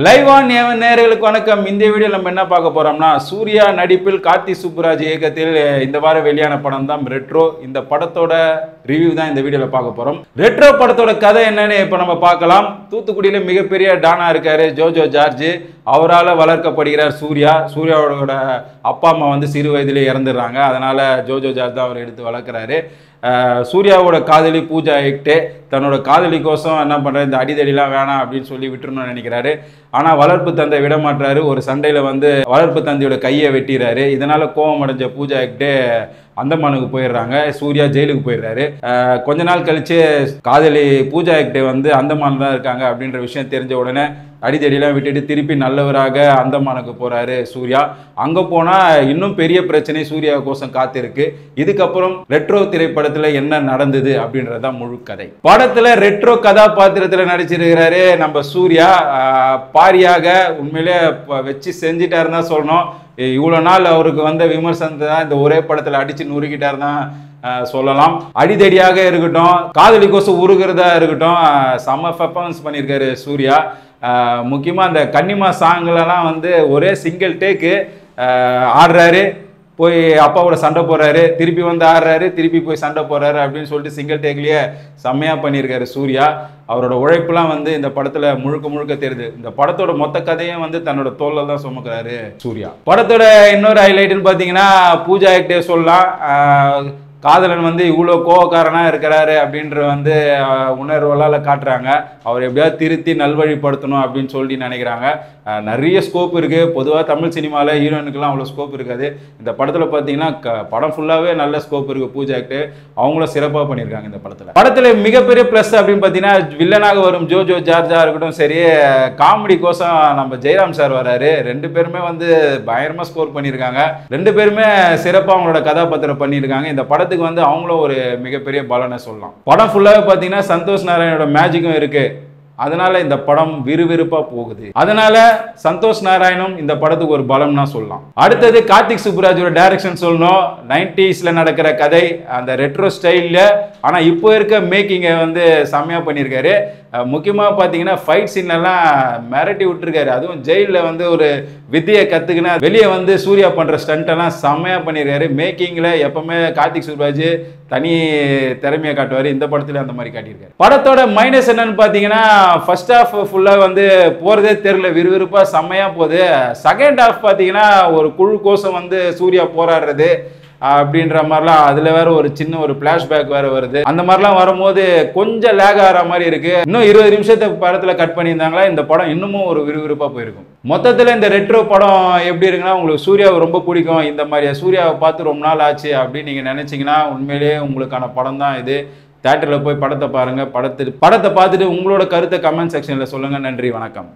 Live on நேயர்களுக்கு வணக்கம். இந்த வீடியோ நம்ம என்ன பார்க்க போறோம்னா, சூர்யா நடிப்பில் கார்த்தி சுப்புராஜ் இயக்கத்தில் இந்த வாரம் வெளியான படம் தான் ரெட்ரோ. இந்த படத்தோட ரிவ்யூ தான் இந்த வீடியோல பார்க்க போறோம். ரெட்ரோ படத்தோட கதை என்னன்னு இப்ப நம்ம பார்க்கலாம். தூத்துக்குடியில மிகப்பெரிய டானா இருக்காரு ஜோஜோ ஜார்ஜ். அவரால் வளர்க்கப்படுகிறார் சூர்யா. சூர்யாவோட அப்பா அம்மா வந்து சிறு வயதிலே இறந்துடுறாங்க. அதனால ஜோஜோ ஜார்ஜ் தான் அவர் எடுத்து வளர்க்குறாரு. சூர்யாவோட காதலி பூஜா ஹெக்டே தன்னோட காதலிக்கோசம் என்ன பண்ணுறாரு, இந்த அடிதடிலாம் வேணாம் அப்படின்னு சொல்லி விட்டுருணும்னு நினைக்கிறாரு. ஆனால் வளர்ப்பு தந்தை விட மாட்டாரு. ஒரு சண்டையில் வந்து வளர்ப்பு தந்தையோட கையை வெட்டிடுறாரு. இதனால கோபம் அடைஞ்ச பூஜா ஹெக்டே அந்தமானுக்கு போயிடுறாங்க. சூர்யா ஜெயிலுக்கு போயிடுறாரு. கொஞ்ச நாள் கழிச்சு காதலி பூஜா ஹெக்டே வந்து அந்தமான் தான் இருக்காங்க அப்படின்ற விஷயம் தெரிஞ்ச உடனே அடித்தடியெல்லாம் விட்டுட்டு திருப்பி நல்லவராக அந்தமானுக்கு போறாரு சூர்யா. அங்க போனா இன்னும் பெரிய பிரச்சனை சூர்யா கோசம் காத்திருக்கு. இதுக்கப்புறம் ரெட்ரோ திரைப்படத்துல என்ன நடந்தது அப்படின்றதான் முழு கதை. படத்துல ரெட்ரோ கதாபாத்திரத்துல நடிச்சிருக்கிறாரு நம்ம சூர்யா. பாரியாக உண்மையிலே வச்சு செஞ்சிட்டாருன்னு தான் சொல்லணும். இவ்வளோ நாள் அவருக்கு வந்த விமர்சனத்தை தான் இந்த ஒரே படத்தில் அடித்து நுறுக்கிட்டார் தான் சொல்லலாம். அடிதடியாக இருக்கட்டும், காதலிக்கோசம் உருகிறதா இருக்கட்டும், செம்ம பெர்ஃபார்மன்ஸ் பண்ணியிருக்காரு சூர்யா. முக்கியமாக அந்த கன்னிமா சாங்லலாம் வந்து ஒரே சிங்கிள் டேக்கு ஆடுறாரு, போய் அப்பாவோட சண்டை போடுறாரு, திருப்பி வந்து ஆடுறாரு, திருப்பி போய் சண்டை போடுறாரு அப்படின்னு சொல்லிட்டு சிங்கிள் டேக்லேயே செம்மையாக பண்ணியிருக்காரு சூர்யா. அவரோட உழைப்புலாம் வந்து இந்த படத்துல முழுக்க முழுக்க தெரியுது. இந்த படத்தோட மொத்த கதையும் வந்து தன்னோட தோல்ல தான் சுமக்கிறாரு சூர்யா. படத்தோட இன்னொரு ஹைலைட்னு பார்த்தீங்கன்னா, பூஜா ஹெக்டே சொல்லலாம். காதலன் வந்து இவ்வளோ கோவக்காரனா இருக்கிறாரு அப்படின்ற வந்து உணர்வுகளால் காட்டுறாங்க. அவர் எப்படியாவது திருத்தி நல்வழிப்படுத்தணும் அப்படின்னு சொல்லி நினைக்கிறாங்க. நிறைய ஸ்கோப் இருக்குது. பொதுவாக தமிழ் சினிமாவில் ஹீரோயினுக்கெல்லாம் அவ்வளோ ஸ்கோப் இருக்காது. இந்த படத்தில் பார்த்தீங்கன்னா படம் ஃபுல்லாகவே நல்ல ஸ்கோப் இருக்குது. பூஜா ஹெக்டே அவங்களும் சிறப்பாக பண்ணியிருக்காங்க இந்த படத்தில் மிகப்பெரிய ப்ளஸ் அப்படின்னு பார்த்தீங்கன்னா, வில்லனாக வரும் ஜோஜோ ஜார்ஜா இருக்கட்டும் சரி, காமெடி கோசம் நம்ம ஜெயராம் சார் வராரு. ரெண்டு பேருமே வந்து பயங்கரமாக ஸ்கோர் பண்ணியிருக்காங்க. ரெண்டு பேருமே சிறப்பாக அவங்களோட கதாபாத்திரம் பண்ணியிருக்காங்க. இந்த படத்துக்கு வந்து அவங்களும் ஒரு மிகப்பெரிய பலனை சொல்லலாம். படம் ஃபுல்லாகவே பார்த்தீங்கன்னா சந்தோஷ் நாராயணோட மேஜிக்கும் இருக்குது. அதனால இந்த படம் விறுவிறுப்பா போகுது. அதனால சந்தோஷ் நாராயணும் இந்த படத்துக்கு ஒரு பலம்னா சொல்லலாம். அடுத்தது கார்த்திக் சுப்புராஜோட டைரக்ஷன் சொல்லணும். 90ஸ்ல நடக்கிற கதை அந்த ரெட்ரோ ஸ்டைல்ல, ஆனா இப்போ இருக்க மேக்கிங்கை வந்து செம்மையா பண்ணியிருக்காரு. முக்கியமாக பார்த்தீங்கன்னா ஃபைட் சீன்லாம் மிரட்டி விட்டுருக்காரு. அதுவும் ஜெயிலில் வந்து ஒரு வித்தியை கற்றுக்கினா வெளியே வந்து சூர்யா பண்ணுற ஸ்டண்ட்டெல்லாம் செம்மையாக பண்ணியிருக்காரு. மேக்கிங்கில் எப்பவுமே கார்த்திக் சுப்புராஜ் தனி திறமையை காட்டுவார். இந்த படத்தில் அந்த மாதிரி காட்டியிருக்காரு. படத்தோட மைனஸ் என்னன்னு பார்த்தீங்கன்னா, ஃபர்ஸ்ட் ஹாஃப் ஃபுல்லாக வந்து போகிறதே தெரியல, விறுவிறுப்பாக செம்மையாக போகுது. செகண்ட் ஹாஃப் பார்த்தீங்கன்னா ஒரு குழு கோசம் வந்து சூர்யா போராடுறது அப்படின்ற மாதிரிலாம், அதில் வேற ஒரு சின்ன ஒரு ஃப்ளாஷ்பேக் வேற வருது. அந்த மாதிரிலாம் வரும்போது கொஞ்சம் லேக் ஆகிற மாதிரி இருக்கு. இன்னும் 20 நிமிஷத்தை படத்தில் கட் பண்ணியிருந்தாங்களா இந்த படம் இன்னமும் ஒரு விறுவிறுப்பாக போயிருக்கும். மொத்தத்தில் இந்த ரெட்ரோ படம் எப்படி இருக்குன்னா, உங்களுக்கு சூர்யாவை ரொம்ப பிடிக்கும், இந்த மாதிரி சூர்யாவை பார்த்து ரொம்ப நாள் ஆச்சு அப்படின்னு நீங்கள் நினச்சிங்கன்னா உண்மையிலேயே உங்களுக்கான படம் தான் இது. தியேட்டரில் போய் படத்தை பாருங்கள். படத்தை பார்த்துட்டு உங்களோட கருத்தை கமெண்ட் செக்ஷனில் சொல்லுங்கள். நன்றி, வணக்கம்.